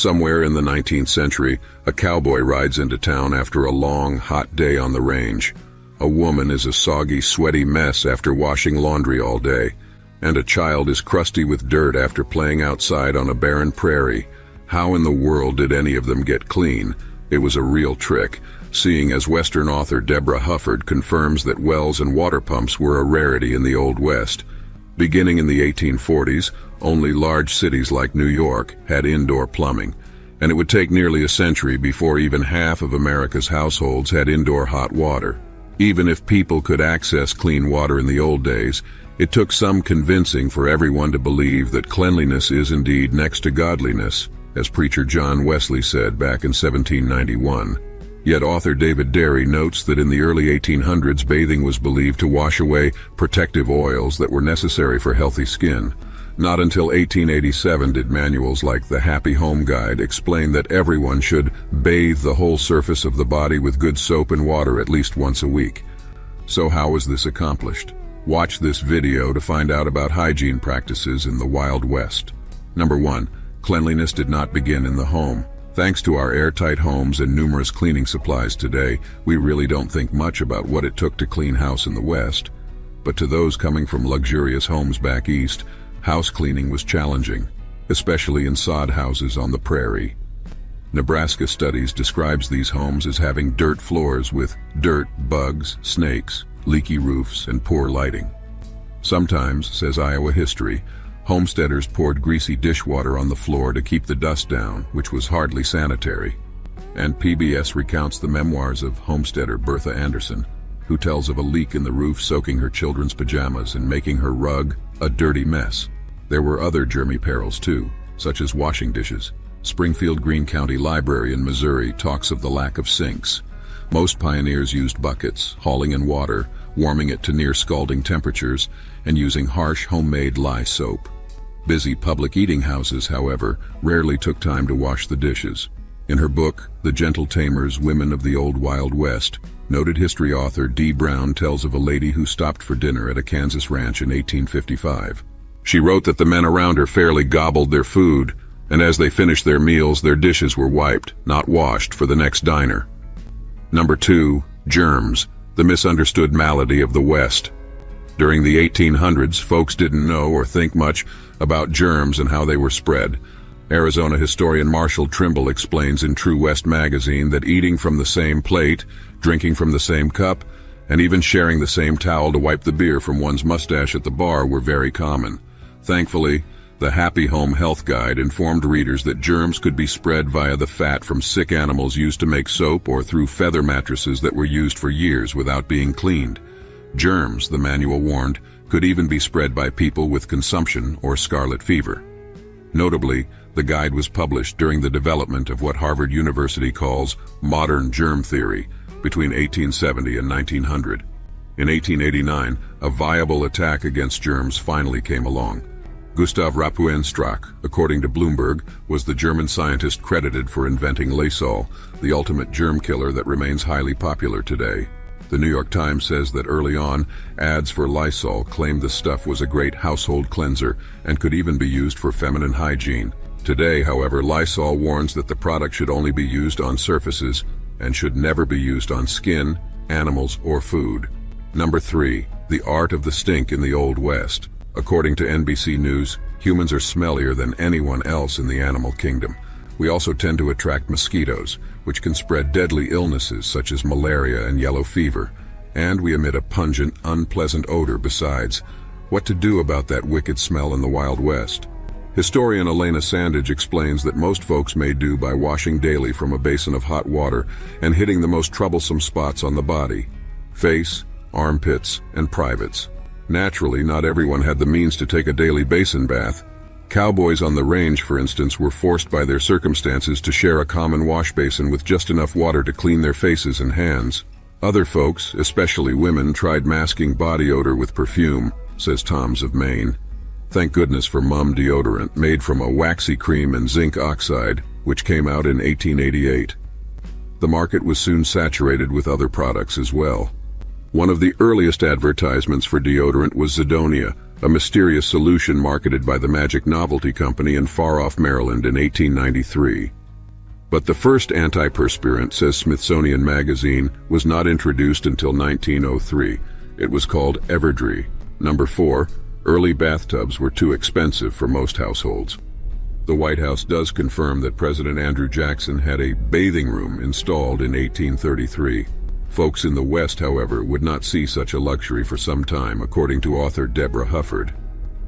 Somewhere in the 19th century, a cowboy rides into town after a long, hot day on the range. A woman is a soggy, sweaty mess after washing laundry all day, and a child is crusty with dirt after playing outside on a barren prairie. How in the world did any of them get clean? It was a real trick, seeing as Western author Deborah Hufford confirms that wells and water pumps were a rarity in the Old West. Beginning in the 1840s, only large cities like New York had indoor plumbing, and it would take nearly a century before even half of America's households had indoor hot water. Even if people could access clean water in the old days, it took some convincing for everyone to believe that cleanliness is indeed next to godliness, as preacher John Wesley said back in 1791. Yet author David Derry notes that in the early 1800s bathing was believed to wash away protective oils that were necessary for healthy skin. Not until 1887 did manuals like the Happy Home Guide explain that everyone should bathe the whole surface of the body with good soap and water at least once a week. So how was this accomplished? Watch this video to find out about hygiene practices in the Wild West. Number 1. Cleanliness did not begin in the home. Thanks to our airtight homes and numerous cleaning supplies today, we really don't think much about what it took to clean house in the West. But to those coming from luxurious homes back east, house cleaning was challenging, especially in sod houses on the prairie. Nebraska Studies describes these homes as having dirt floors with dirt, bugs, snakes, leaky roofs, and poor lighting. Sometimes, says Iowa History, homesteaders poured greasy dishwater on the floor to keep the dust down, which was hardly sanitary. And PBS recounts the memoirs of homesteader Bertha Anderson, who tells of a leak in the roof soaking her children's pajamas and making her rug a dirty mess. There were other germy perils too, such as washing dishes. Springfield Greene County Library in Missouri talks of the lack of sinks. Most pioneers used buckets, hauling in water, warming it to near scalding temperatures, and using harsh homemade lye soap. Busy public eating houses, however, rarely took time to wash the dishes. In her book, The Gentle Tamers, Women of the Old Wild West, noted history author Dee Brown tells of a lady who stopped for dinner at a Kansas ranch in 1855. She wrote that the men around her fairly gobbled their food, and as they finished their meals, their dishes were wiped, not washed, for the next diner. Number 2. Germs, the misunderstood malady of the West. During the 1800s, folks didn't know or think much about germs and how they were spread. Arizona historian Marshall Trimble explains in True West magazine that eating from the same plate, drinking from the same cup, and even sharing the same towel to wipe the beer from one's mustache at the bar were very common. Thankfully, the Happy Home Health Guide informed readers that germs could be spread via the fat from sick animals used to make soap or through feather mattresses that were used for years without being cleaned. Germs, the manual warned, could even be spread by people with consumption or scarlet fever. Notably, the guide was published during the development of what Harvard University calls modern germ theory between 1870 and 1900. In 1889, a viable attack against germs finally came along. Gustav Rapuenstrach, according to Bloomberg, was the German scientist credited for inventing Lysol, the ultimate germ killer that remains highly popular today. The New York Times says that early on, ads for Lysol claimed the stuff was a great household cleanser and could even be used for feminine hygiene. Today, however, Lysol warns that the product should only be used on surfaces and should never be used on skin, animals, or food. Number 3. The art of the stink in the Old West. According to NBC News, humans are smellier than anyone else in the animal kingdom. We also tend to attract mosquitoes, which can spread deadly illnesses such as malaria and yellow fever. And we emit a pungent, unpleasant odor besides. What to do about that wicked smell in the Wild West? Historian Elena Sandage explains that most folks may do by washing daily from a basin of hot water and hitting the most troublesome spots on the body: face, armpits, and privates. Naturally, not everyone had the means to take a daily basin bath. Cowboys on the range, for instance, were forced by their circumstances to share a common wash basin with just enough water to clean their faces and hands. Other folks, especially women, tried masking body odor with perfume, says Toms of Maine. Thank goodness for Mum Deodorant, made from a waxy cream and zinc oxide, which came out in 1888. The market was soon saturated with other products as well. One of the earliest advertisements for deodorant was Zidonia, a mysterious solution marketed by the Magic Novelty Company in far-off Maryland in 1893. But the first antiperspirant, says Smithsonian Magazine, was not introduced until 1903. It was called Everdree. Number 4. Early bathtubs were too expensive for most households. The White House does confirm that President Andrew Jackson had a bathing room installed in 1833. Folks in the West, however, would not see such a luxury for some time, according to author Deborah Hufford.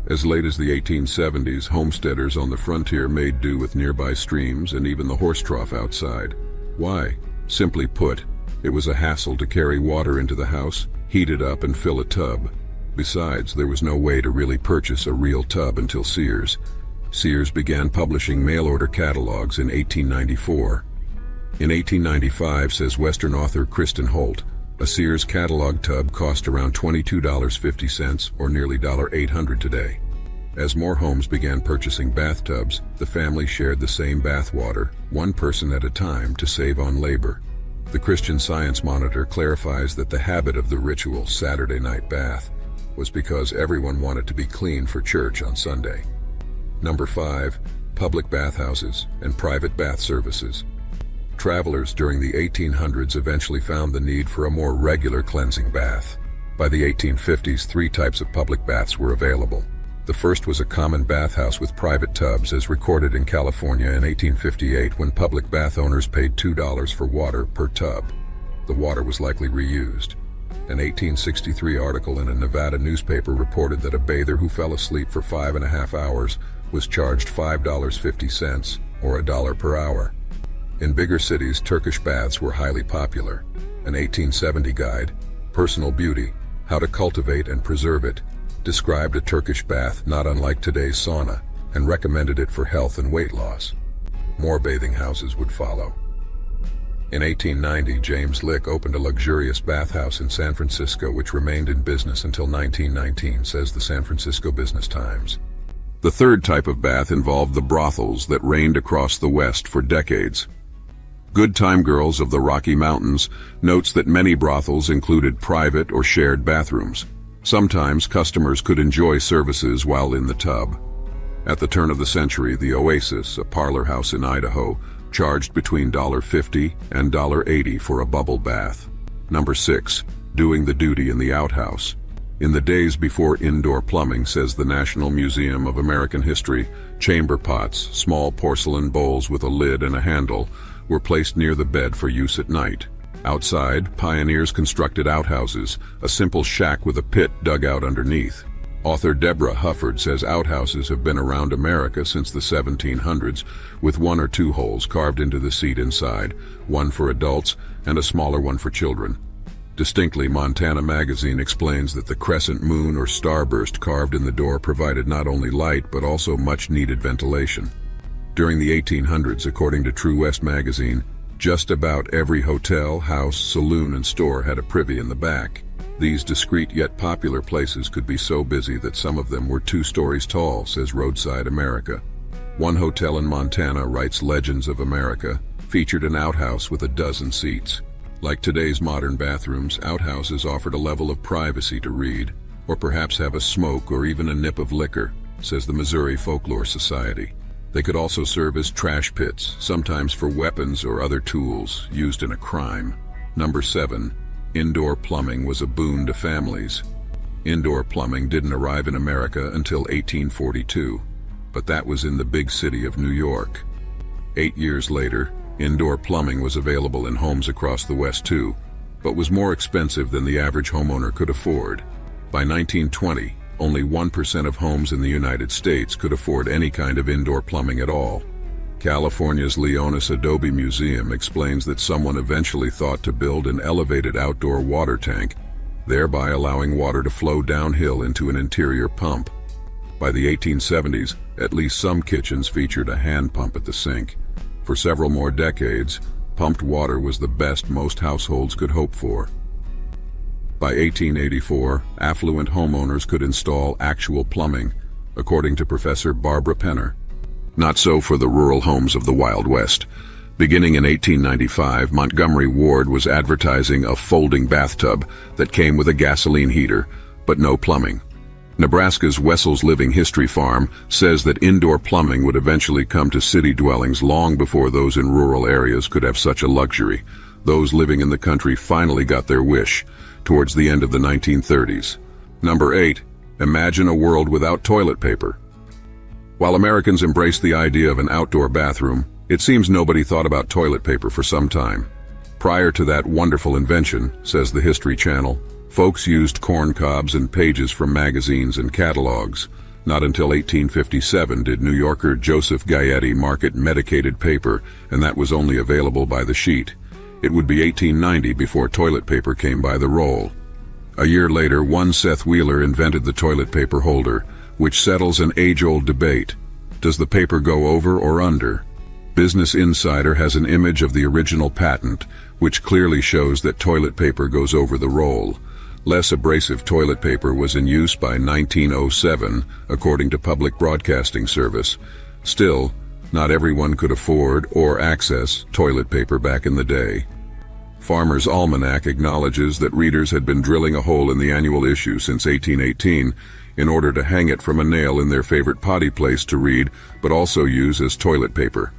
As late as the 1870s, homesteaders on the frontier made do with nearby streams and even the horse trough outside. Why? Simply put, it was a hassle to carry water into the house, heat it up, and fill a tub. Besides, there was no way to really purchase a real tub until Sears. Sears began publishing mail-order catalogs in 1894. In 1895, says Western author Kristen Holt, a Sears catalog tub cost around $22.50 or nearly $800 today. As more homes began purchasing bathtubs, the family shared the same bath water, one person at a time, to save on labor. The Christian Science Monitor clarifies that the habit of the ritual Saturday night bath was because everyone wanted to be clean for church on Sunday. Number 5. Public bathhouses and private bath services. Travelers during the 1800s eventually found the need for a more regular cleansing bath. By the 1850s, 3 types of public baths were available. The first was a common bathhouse with private tubs, as recorded in California in 1858, when public bath owners paid $2 for water per tub. The water was likely reused. An 1863 article in a Nevada newspaper reported that a bather who fell asleep for 5.5 hours was charged $5.50, or $1 per hour. In bigger cities, Turkish baths were highly popular. An 1870 guide, Personal Beauty, How to Cultivate and Preserve It, described a Turkish bath not unlike today's sauna and recommended it for health and weight loss. More bathing houses would follow. In 1890, James Lick opened a luxurious bathhouse in San Francisco which remained in business until 1919, says the San Francisco Business Times. The third type of bath involved the brothels that reigned across the West for decades. Good Time Girls of the Rocky Mountains notes that many brothels included private or shared bathrooms. Sometimes customers could enjoy services while in the tub. At the turn of the century, the Oasis, a parlor house in Idaho, charged between $1.50 and $1.80 for a bubble bath. Number 6. Doing the duty in the outhouse. In the days before indoor plumbing, says the National Museum of American History, chamber pots, small porcelain bowls with a lid and a handle, were placed near the bed for use at night. Outside, pioneers constructed outhouses, a simple shack with a pit dug out underneath. Author Deborah Hufford says outhouses have been around America since the 1700s, with 1 or 2 holes carved into the seat inside, one for adults and a smaller one for children. Distinctly, Montana Magazine explains that the crescent moon or starburst carved in the door provided not only light but also much-needed ventilation. During the 1800s, according to True West Magazine, just about every hotel, house, saloon, and store had a privy in the back. These discreet yet popular places could be so busy that some of them were 2 stories tall, says Roadside America. One hotel in Montana, writes Legends of America, featured an outhouse with 12 seats. Like today's modern bathrooms, outhouses offered a level of privacy to read, or perhaps have a smoke or even a nip of liquor, says the Missouri Folklore Society. They could also serve as trash pits, sometimes for weapons or other tools used in a crime. Number 7. Indoor plumbing was a boon to families. Indoor plumbing didn't arrive in America until 1842, but that was in the big city of New York. 8 years later, indoor plumbing was available in homes across the West too, but was more expensive than the average homeowner could afford. By 1920, only 1% of homes in the United States could afford any kind of indoor plumbing at all. California's Leonis Adobe Museum explains that someone eventually thought to build an elevated outdoor water tank, thereby allowing water to flow downhill into an interior pump. By the 1870s, at least some kitchens featured a hand pump at the sink. For several more decades, pumped water was the best most households could hope for. By 1884, affluent homeowners could install actual plumbing, according to Professor Barbara Penner. Not so for the rural homes of the Wild West. Beginning in 1895, Montgomery Ward was advertising a folding bathtub that came with a gasoline heater, but no plumbing. Nebraska's Wessel's Living History Farm says that indoor plumbing would eventually come to city dwellings long before those in rural areas could have such a luxury. Those living in the country finally got their wish towards the end of the 1930s. Number 8. Imagine a world without toilet paper. While Americans embraced the idea of an outdoor bathroom, it seems nobody thought about toilet paper for some time. Prior to that wonderful invention, says the History Channel, folks used corn cobs and pages from magazines and catalogs. Not until 1857 did New Yorker Joseph Gaetti market medicated paper, and that was only available by the sheet. It would be 1890 before toilet paper came by the roll. A year later, one Seth Wheeler invented the toilet paper holder, which settles an age-old debate. Does the paper go over or under? Business Insider has an image of the original patent, which clearly shows that toilet paper goes over the roll. Less abrasive toilet paper was in use by 1907, according to Public Broadcasting Service. Still, not everyone could afford or access toilet paper back in the day. Farmer's Almanac acknowledges that readers had been drilling a hole in the annual issue since 1818 in order to hang it from a nail in their favorite potty place to read, but also use as toilet paper.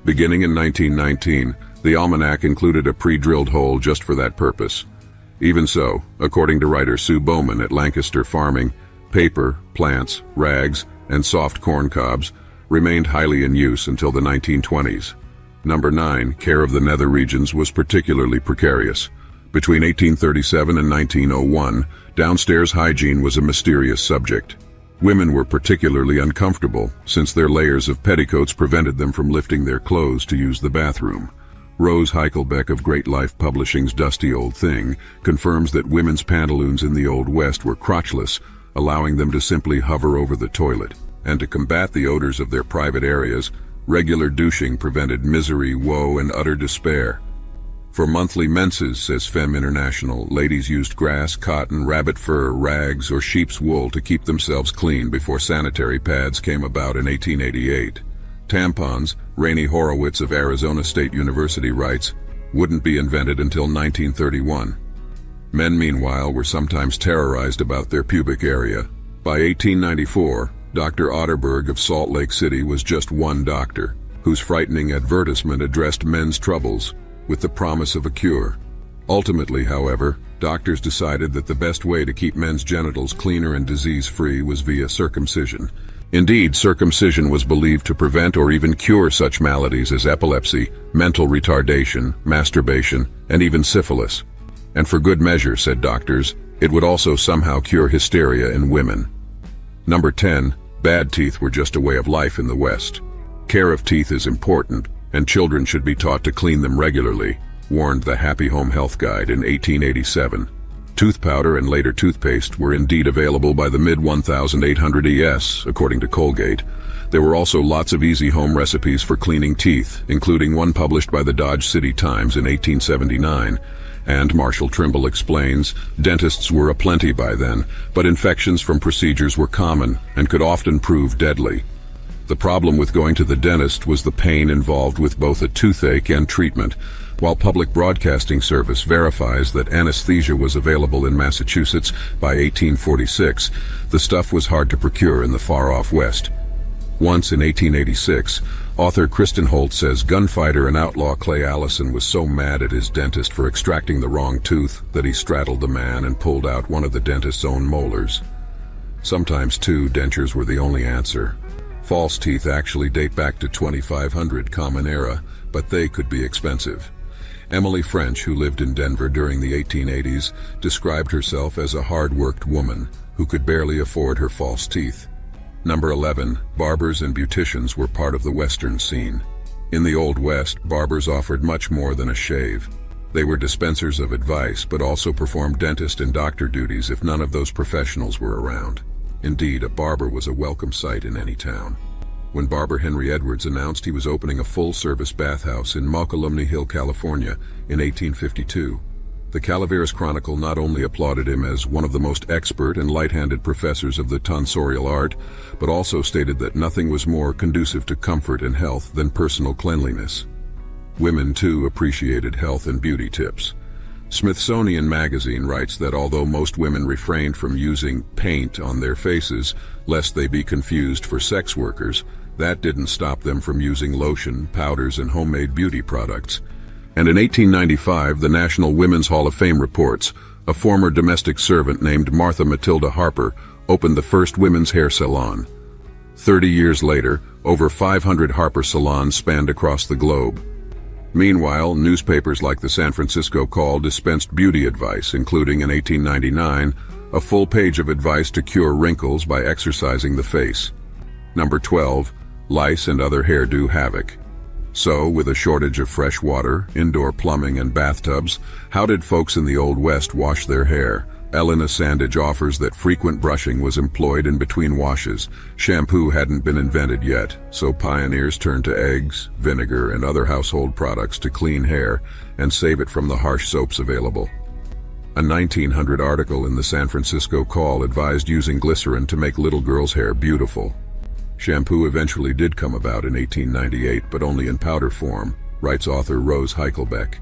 Beginning in 1919, the almanac included a pre-drilled hole just for that purpose. Even so, according to writer Sue Bowman at Lancaster Farming, paper, plants, rags, and soft corn cobs remained highly in use until the 1920s. Number 9, care of the nether regions was particularly precarious. Between 1837 and 1901, downstairs hygiene was a mysterious subject. Women were particularly uncomfortable, since their layers of petticoats prevented them from lifting their clothes to use the bathroom. Rose Heichelbeck of Great Life Publishing's Dusty Old Thing confirms that women's pantaloons in the Old West were crotchless, allowing them to simply hover over the toilet. And to combat the odors of their private areas, regular douching prevented misery, woe, and utter despair. For monthly menses, says Femme International, ladies used grass, cotton, rabbit fur, rags, or sheep's wool to keep themselves clean before sanitary pads came about in 1888. Tampons, Rainey Horowitz of Arizona State University writes, wouldn't be invented until 1931. Men, meanwhile, were sometimes terrorized about their pubic area. By 1894, Dr. Otterberg of Salt Lake City was just one doctor, whose frightening advertisement addressed men's troubles with the promise of a cure. Ultimately, however, doctors decided that the best way to keep men's genitals cleaner and disease-free was via circumcision. Indeed, circumcision was believed to prevent or even cure such maladies as epilepsy, mental retardation, masturbation, and even syphilis. And for good measure, said doctors, it would also somehow cure hysteria in women. Number 10. Bad teeth were just a way of life in the West. Care of teeth is important, and children should be taught to clean them regularly, warned the Happy Home Health Guide in 1887. Tooth powder and later toothpaste were indeed available by the mid-1800 ES, according to Colgate. There were also lots of easy home recipes for cleaning teeth, including one published by the Dodge City Times in 1879. And Marshall Trimble explains, dentists were aplenty by then, but infections from procedures were common and could often prove deadly. The problem with going to the dentist was the pain involved with both a toothache and treatment. While Public Broadcasting Service verifies that anesthesia was available in Massachusetts by 1846, the stuff was hard to procure in the far-off West. Once in 1886, author Kristen Holt says gunfighter and outlaw Clay Allison was so mad at his dentist for extracting the wrong tooth that he straddled the man and pulled out one of the dentist's own molars. Sometimes, too, dentures were the only answer. False teeth actually date back to 2500 Common Era, but they could be expensive. Emily French, who lived in Denver during the 1880s, described herself as a hard-worked woman who could barely afford her false teeth. Number 11. Barbers and beauticians were part of the Western scene. In the Old West, barbers offered much more than a shave. They were dispensers of advice, but also performed dentist and doctor duties if none of those professionals were around. Indeed, a barber was a welcome sight in any town. When barber Henry Edwards announced he was opening a full-service bathhouse in Mokelumne Hill, California, in 1852, the Calaveras Chronicle not only applauded him as one of the most expert and light-handed professors of the tonsorial art, but also stated that nothing was more conducive to comfort and health than personal cleanliness. Women, too, appreciated health and beauty tips. Smithsonian Magazine writes that although most women refrained from using paint on their faces, lest they be confused for sex workers, that didn't stop them from using lotion, powders, and homemade beauty products. And in 1895, the National Women's Hall of Fame reports, a former domestic servant named Martha Matilda Harper opened the first women's hair salon. 30 years later, over 500 Harper salons spanned across the globe. Meanwhile, newspapers like the San Francisco Call dispensed beauty advice, including in 1899, a full page of advice to cure wrinkles by exercising the face. Number 12, lice and other hair do havoc. So, with a shortage of fresh water, indoor plumbing, and bathtubs, how did folks in the Old West wash their hair? Elena Sandage offers that frequent brushing was employed in between washes. Shampoo hadn't been invented yet, so pioneers turned to eggs, vinegar, and other household products to clean hair and save it from the harsh soaps available. A 1900 article in the San Francisco Call advised using glycerin to make little girls' hair beautiful. Shampoo eventually did come about in 1898, but only in powder form, writes author Rose Heichelbeck.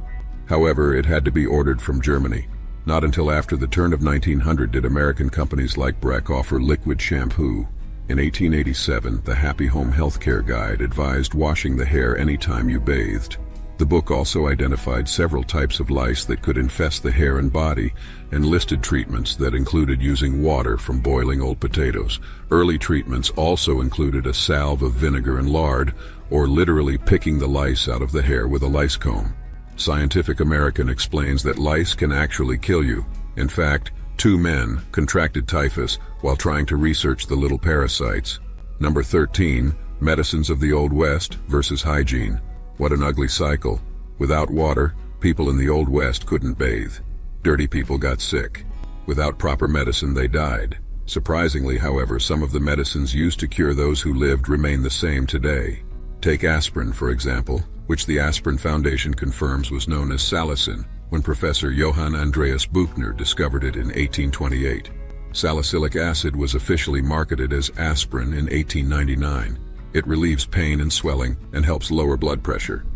However, it had to be ordered from Germany. Not until after the turn of 1900 did American companies like Breck offer liquid shampoo. In 1887, the Happy Home Healthcare Guide advised washing the hair anytime you bathed. The book also identified several types of lice that could infest the hair and body, and listed treatments that included using water from boiling old potatoes. Early treatments also included a salve of vinegar and lard, or literally picking the lice out of the hair with a lice comb. Scientific American explains that lice can actually kill you. In fact, 2 men contracted typhus while trying to research the little parasites. Number 13, medicines of the Old West versus hygiene. What an ugly cycle. Without water, people in the Old West couldn't bathe. Dirty people got sick. Without proper medicine, they died. Surprisingly, however, some of the medicines used to cure those who lived remain the same today. Take aspirin, for example, which the Aspirin Foundation confirms was known as salicin when Professor Johann Andreas Buchner discovered it in 1828. Salicylic acid was officially marketed as aspirin in 1899. It relieves pain and swelling and helps lower blood pressure.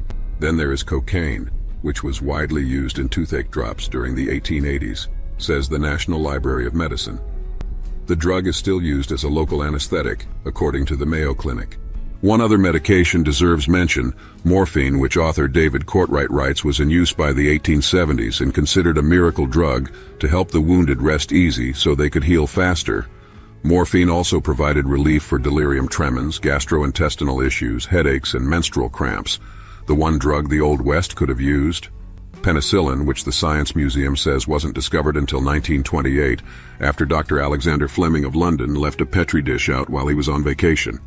Then there is cocaine, which was widely used in toothache drops during the 1880s, says the National Library of Medicine. The drug is still used as a local anesthetic, according to the Mayo Clinic. One other medication deserves mention, morphine, which author David Courtwright writes was in use by the 1870s and considered a miracle drug to help the wounded rest easy so they could heal faster. Morphine also provided relief for delirium tremens, gastrointestinal issues, headaches, and menstrual cramps. The one drug the Old West could have used? Penicillin, which the Science Museum says wasn't discovered until 1928, after Dr. Alexander Fleming of London left a petri dish out while he was on vacation.